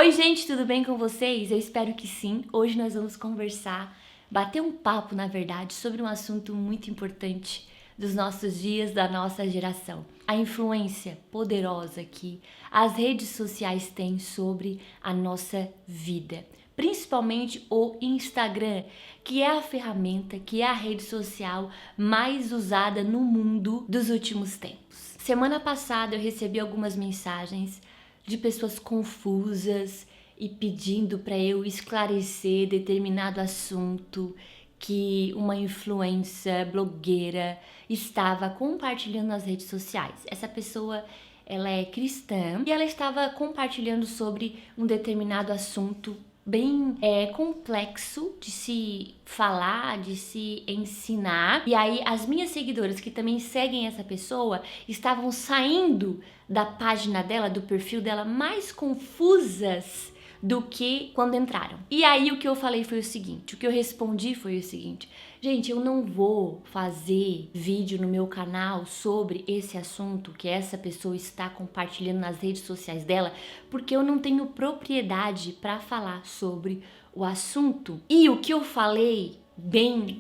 Oi gente, tudo bem com vocês? Eu espero que sim. Hoje nós vamos conversar, bater um papo na verdade, sobre um assunto muito importante dos nossos dias, da nossa geração. A influência poderosa que as redes sociais têm sobre a nossa vida. Principalmente o Instagram, que é a ferramenta, que é a rede social mais usada no mundo dos últimos tempos. Semana passada eu recebi algumas mensagens de pessoas confusas e pedindo para eu esclarecer determinado assunto que uma influencer blogueira estava compartilhando nas redes sociais. Essa pessoa, ela é cristã e ela estava compartilhando sobre um determinado assunto bem complexo de se falar, de se ensinar. E aí as minhas seguidoras que também seguem essa pessoa estavam saindo da página dela, do perfil dela, mais confusas do que quando entraram. E aí o que eu falei foi o seguinte, o que eu respondi foi o seguinte: gente, eu não vou fazer vídeo no meu canal sobre esse assunto que essa pessoa está compartilhando nas redes sociais dela, porque eu não tenho propriedade para falar sobre o assunto. E o que eu falei bem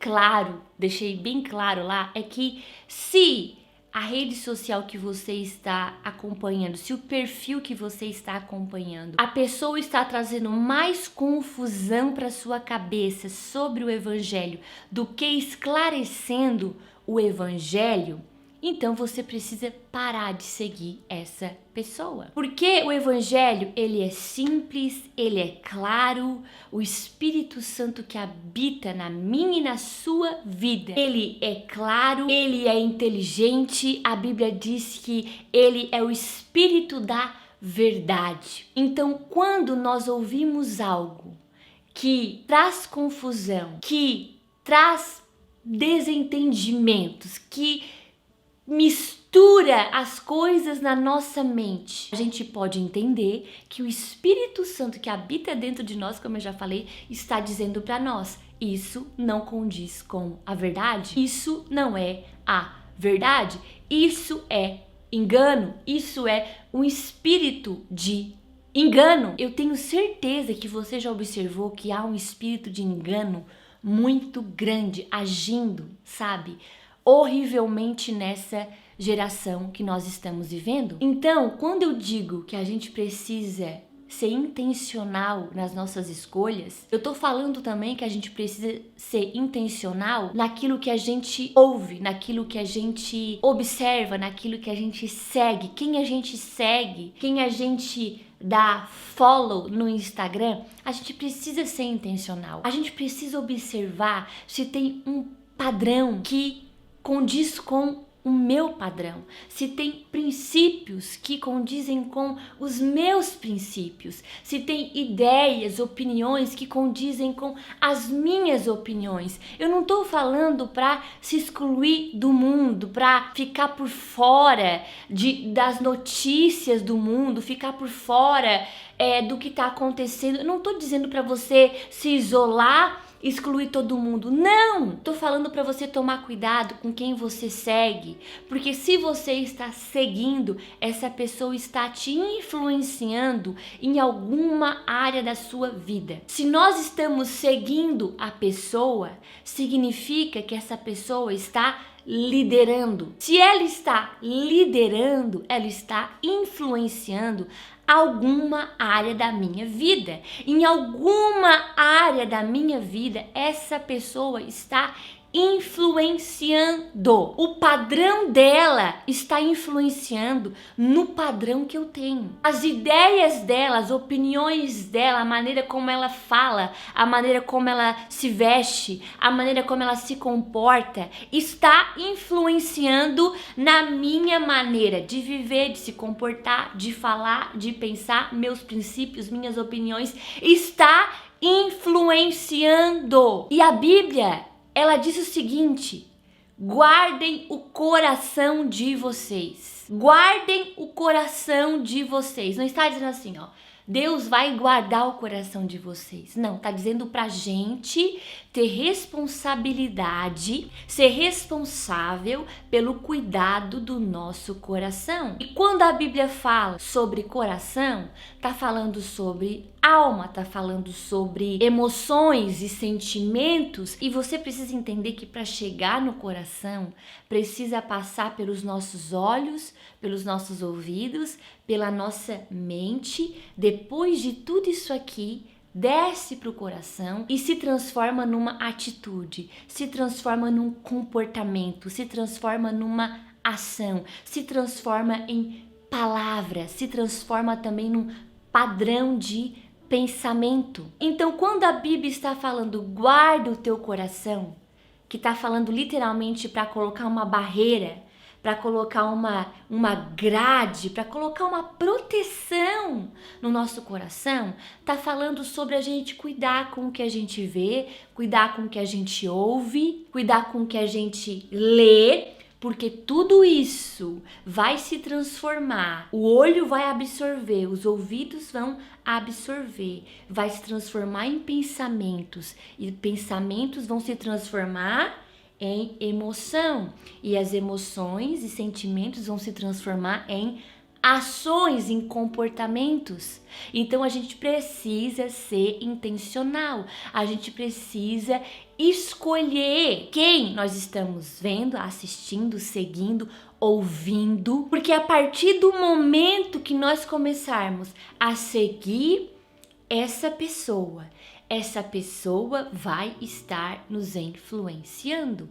claro, deixei bem claro lá, é que se a rede social que você está acompanhando, se o perfil que você está acompanhando, a pessoa está trazendo mais confusão para sua cabeça sobre o evangelho do que esclarecendo o evangelho, então você precisa parar de seguir essa pessoa. Porque o evangelho, ele é simples, ele é claro, o Espírito Santo que habita na minha e na sua vida, ele é claro, ele é inteligente, a Bíblia diz que ele é o Espírito da verdade. Então, quando nós ouvimos algo que traz confusão, que traz desentendimentos, que mistura as coisas na nossa mente, a gente pode entender que o Espírito Santo que habita dentro de nós, como eu já falei, está dizendo para nós: isso não condiz com a verdade, isso não é a verdade, isso é engano, isso é um espírito de engano. Eu tenho certeza que você já observou que há um espírito de engano muito grande agindo, sabe, horrivelmente nessa geração que nós estamos vivendo. Então, quando eu digo que a gente precisa ser intencional nas nossas escolhas, eu tô falando também que a gente precisa ser intencional naquilo que a gente ouve, naquilo que a gente observa, naquilo que a gente segue, quem a gente dá follow no Instagram. A gente precisa ser intencional. A gente precisa observar se tem um padrão que condiz com o meu padrão, se tem princípios que condizem com os meus princípios, se tem ideias, opiniões que condizem com as minhas opiniões. Eu não estou falando para se excluir do mundo, para ficar por fora das notícias do mundo, ficar por fora do que está acontecendo. Eu não estou dizendo para você se isolar, excluir todo mundo. Não! Tô falando para você tomar cuidado com quem você segue, porque se você está seguindo, essa pessoa está te influenciando em alguma área da sua vida. Se nós estamos seguindo a pessoa, significa que essa pessoa está liderando. Se ela está liderando, ela está influenciando alguma área da minha vida. Em alguma área da minha vida, essa pessoa está influenciando. O padrão dela está influenciando no padrão que eu tenho. As ideias dela, as opiniões dela, a maneira como ela fala, a maneira como ela se veste, a maneira como ela se comporta, está influenciando na minha maneira de viver, de se comportar, de falar, de pensar. Meus princípios, minhas opiniões, está influenciando. E a Bíblia, ela diz o seguinte: guardem o coração de vocês. Guardem o coração de vocês. Não está dizendo assim, ó, Deus vai guardar o coração de vocês. Não, tá dizendo pra gente ter responsabilidade, ser responsável pelo cuidado do nosso coração. E quando a Bíblia fala sobre coração, tá falando sobre alma, tá falando sobre emoções e sentimentos, e você precisa entender que para chegar no coração, precisa passar pelos nossos olhos, pelos nossos ouvidos, pela nossa mente. Depois de tudo isso aqui, desce para o coração e se transforma numa atitude, se transforma num comportamento, se transforma numa ação, se transforma em palavra, se transforma também num padrão de pensamento. Então, quando a Bíblia está falando guarda o teu coração, que está falando literalmente para colocar uma barreira, para colocar uma grade, para colocar uma proteção no nosso coração, tá falando sobre a gente cuidar com o que a gente vê, cuidar com o que a gente ouve, cuidar com o que a gente lê, porque tudo isso vai se transformar. O olho vai absorver, os ouvidos vão absorver, vai se transformar em pensamentos, e pensamentos vão se transformar em emoção, e as emoções e sentimentos vão se transformar em ações, em comportamentos. Então a gente precisa ser intencional, a gente precisa escolher quem nós estamos vendo, assistindo, seguindo, ouvindo, porque a partir do momento que nós começarmos a seguir essa pessoa vai estar nos influenciando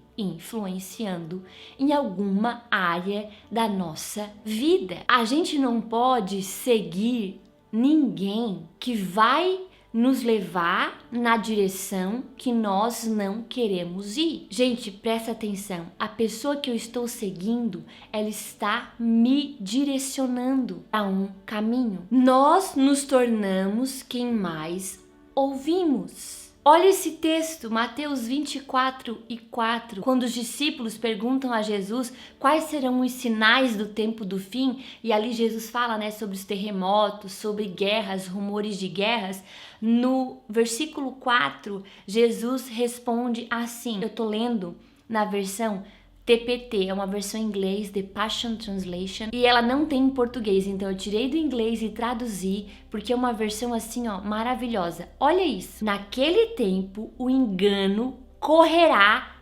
em alguma área da nossa vida. A gente não pode seguir ninguém que vai nos levar na direção que nós não queremos ir. Gente, presta atenção. A pessoa que eu estou seguindo, ela está me direcionando a um caminho. Nós nos tornamos quem mais ouvimos. Olha esse texto, Mateus 24:4, quando os discípulos perguntam a Jesus quais serão os sinais do tempo do fim, e ali Jesus fala, sobre os terremotos, sobre guerras, rumores de guerras. No versículo 4, Jesus responde assim, eu tô lendo na versão TPT, é uma versão em inglês, The Passion Translation, e ela não tem em português, então eu tirei do inglês e traduzi, porque é uma versão assim, maravilhosa. Olha isso. Naquele tempo, o engano correrá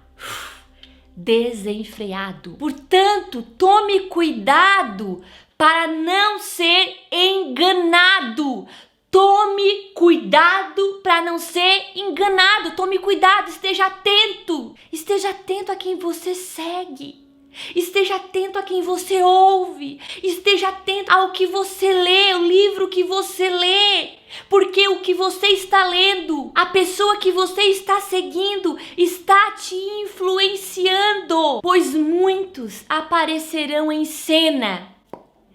desenfreado. Portanto, tome cuidado para não ser enganado. Tome cuidado para não ser enganado. Tome cuidado, esteja atento. Esteja atento a quem você segue. Esteja atento a quem você ouve. Esteja atento ao que você lê, o livro que você lê. Porque o que você está lendo, a pessoa que você está seguindo, está te influenciando. Pois muitos aparecerão em cena,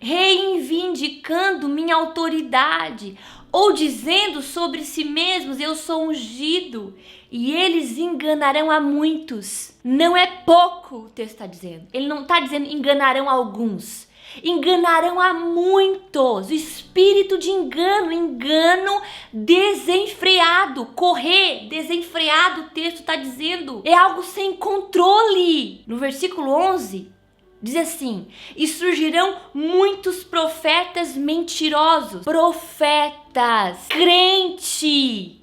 reivindicando minha autoridade, ou dizendo sobre si mesmos, eu sou ungido, e eles enganarão a muitos. Não é pouco, o texto está dizendo. Ele não está dizendo enganarão alguns, enganarão a muitos. O espírito de engano desenfreado, correr desenfreado, o texto está dizendo, é algo sem controle. No versículo 11, diz assim, e surgirão muitos profetas mentirosos. Profetas, crente,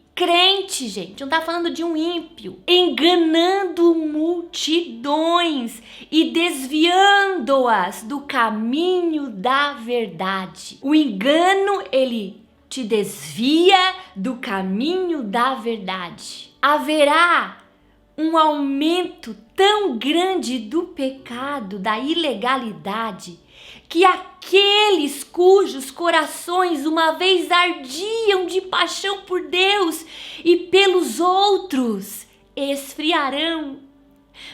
gente, não tá falando de um ímpio, enganando multidões e desviando-as do caminho da verdade. O engano, ele te desvia do caminho da verdade. Haverá um aumento tão grande do pecado, da ilegalidade, que aqueles cujos corações uma vez ardiam de paixão por Deus e pelos outros esfriarão.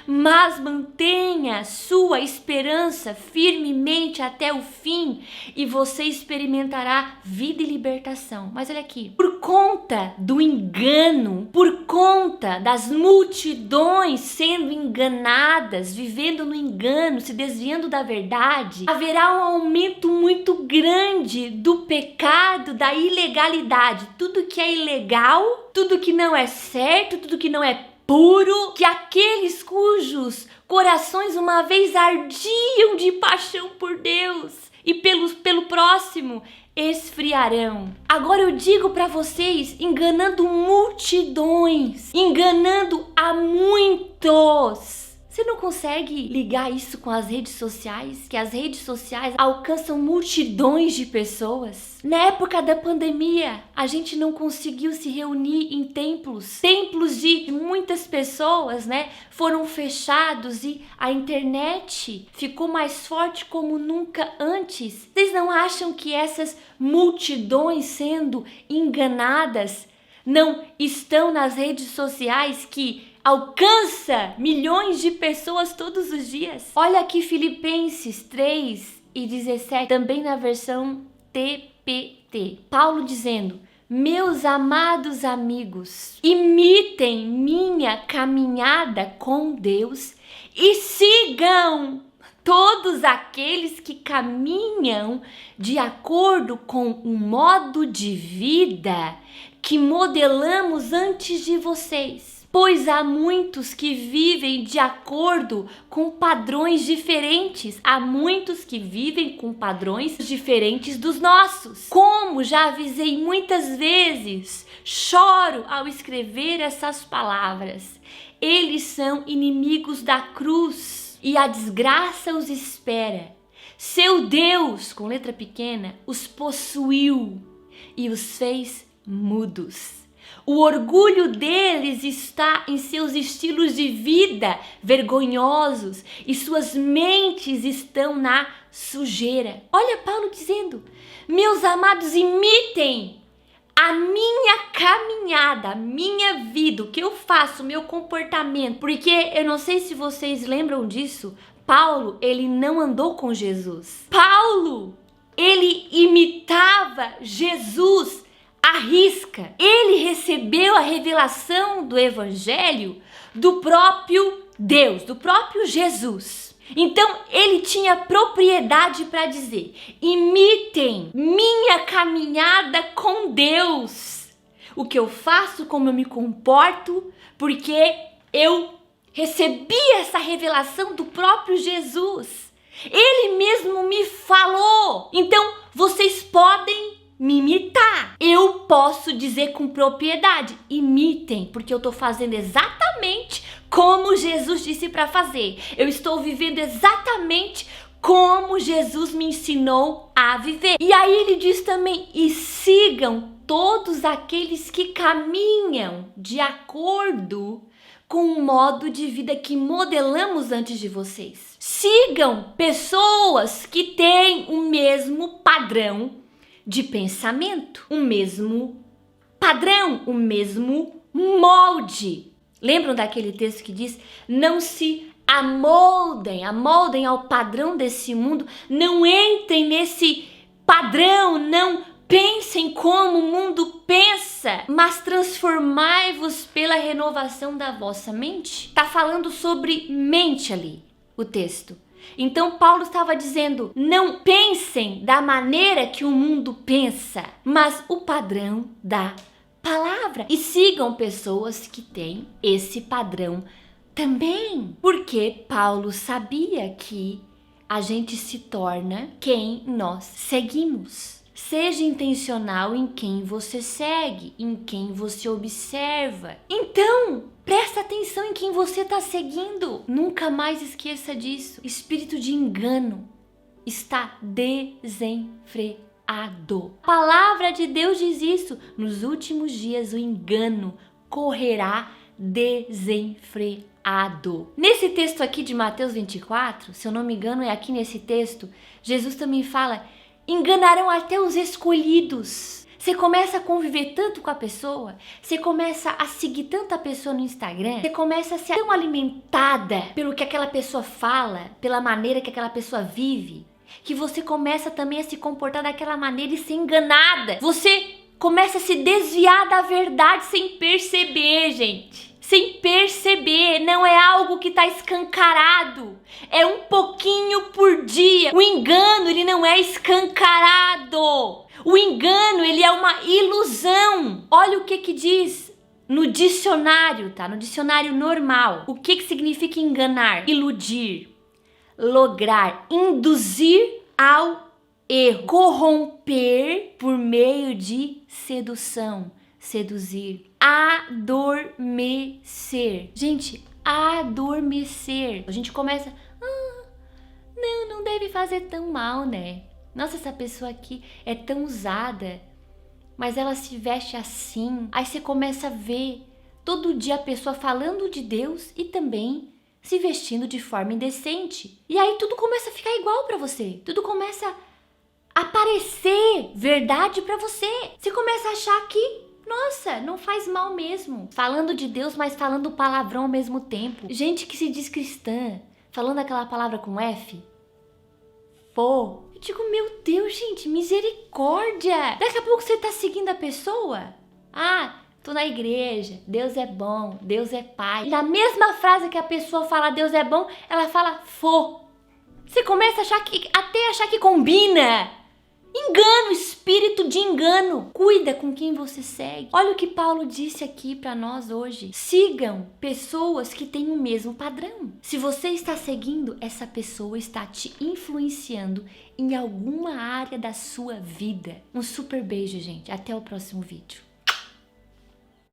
Mas mantenha sua esperança firmemente até o fim e você experimentará vida e libertação. Mas olha aqui, por conta do engano, por conta das multidões sendo enganadas, vivendo no engano, se desviando da verdade, haverá um aumento muito grande do pecado, da ilegalidade. Tudo que é ilegal, tudo que não é certo, tudo que não é puro que aqueles cujos corações uma vez ardiam de paixão por Deus e pelo próximo esfriarão. Agora eu digo para vocês, enganando multidões, enganando a muitos. Você não consegue ligar isso com as redes sociais? Que as redes sociais alcançam multidões de pessoas? Na época da pandemia, a gente não conseguiu se reunir em templos. Templos de muitas pessoas, né? Foram fechados e a internet ficou mais forte como nunca antes. Vocês não acham que essas multidões sendo enganadas não estão nas redes sociais que alcança milhões de pessoas todos os dias? Olha aqui Filipenses 3:17, também na versão TPT. Paulo dizendo: meus amados amigos, imitem minha caminhada com Deus e sigam todos aqueles que caminham de acordo com o modo de vida que modelamos antes de vocês. Pois há muitos que vivem de acordo com padrões diferentes. Há muitos que vivem com padrões diferentes dos nossos. Como já avisei muitas vezes, choro ao escrever essas palavras. Eles são inimigos da cruz e a desgraça os espera. Seu Deus, com letra pequena, os possuiu e os fez mudos. O orgulho deles está em seus estilos de vida vergonhosos e suas mentes estão na sujeira. Olha Paulo dizendo: meus amados, imitem a minha caminhada, a minha vida, o que eu faço, o meu comportamento. Porque eu não sei se vocês lembram disso, Paulo, ele não andou com Jesus. Paulo, ele imitava Jesus à risca. Ele recebeu a revelação do evangelho do próprio Deus, do próprio Jesus. Então ele tinha propriedade para dizer: imitem minha caminhada com Deus, o que eu faço, como eu me comporto, porque eu recebi essa revelação do próprio Jesus. Ele mesmo me falou. Então vocês podem me imitar. Eu posso dizer com propriedade: imitem, porque eu estou fazendo exatamente como Jesus disse para fazer. Eu estou vivendo exatamente como Jesus me ensinou a viver. E aí ele diz também: e sigam todos aqueles que caminham de acordo com o modo de vida que modelamos antes de vocês. Sigam pessoas que têm o mesmo padrão de pensamento, o mesmo padrão, o mesmo molde. Lembram daquele texto que diz: não se amoldem ao padrão desse mundo, não entrem nesse padrão, não pensem como o mundo pensa, mas transformai-vos pela renovação da vossa mente. Tá falando sobre mente ali, o texto. Então Paulo estava dizendo: não pensem da maneira que o mundo pensa, mas o padrão da palavra. E sigam pessoas que têm esse padrão também. Porque Paulo sabia que a gente se torna quem nós seguimos. Seja intencional em quem você segue, em quem você observa. Então, presta atenção em quem você está seguindo. Nunca mais esqueça disso. Espírito de engano está desenfreado. A palavra de Deus diz isso. Nos últimos dias o engano correrá desenfreado. Nesse texto aqui de Mateus 24, se eu não me engano é aqui nesse texto, Jesus também fala: enganarão até os escolhidos. Você começa a conviver tanto com a pessoa, você começa a seguir tanta pessoa no Instagram, você começa a ser tão alimentada pelo que aquela pessoa fala, pela maneira que aquela pessoa vive, que você começa também a se comportar daquela maneira e ser enganada. Você começa a se desviar da verdade sem perceber, gente. Sem perceber, não é algo que está escancarado, é um pouquinho por dia. O engano, ele não é escancarado, o engano, ele é uma ilusão. Olha o que diz no dicionário, tá? No dicionário normal. O que significa enganar? Iludir, lograr, induzir ao erro, corromper por meio de sedução, seduzir, adormecer. Gente, adormecer. A gente começa, não deve fazer tão mal, né? Nossa, essa pessoa aqui é tão usada, mas ela se veste assim. Aí você começa a ver todo dia a pessoa falando de Deus e também se vestindo de forma indecente. E aí tudo começa a ficar igual pra você. Tudo começa a parecer verdade pra você. Você começa a achar que, nossa, não faz mal mesmo. Falando de Deus, mas falando palavrão ao mesmo tempo. Gente que se diz cristã, falando aquela palavra com F. Pô, eu digo, meu Deus, gente, misericórdia. Daqui a pouco você tá seguindo a pessoa. Tô na igreja, Deus é bom, Deus é pai. E na mesma frase que a pessoa fala Deus é bom, ela fala fô. Você começa a até achar que combina. Engano, espírito de engano. Cuida com quem você segue. Olha o que Paulo disse aqui para nós hoje. Sigam pessoas que têm o mesmo padrão. Se você está seguindo, essa pessoa está te influenciando em alguma área da sua vida. Um super beijo, gente. Até o próximo vídeo.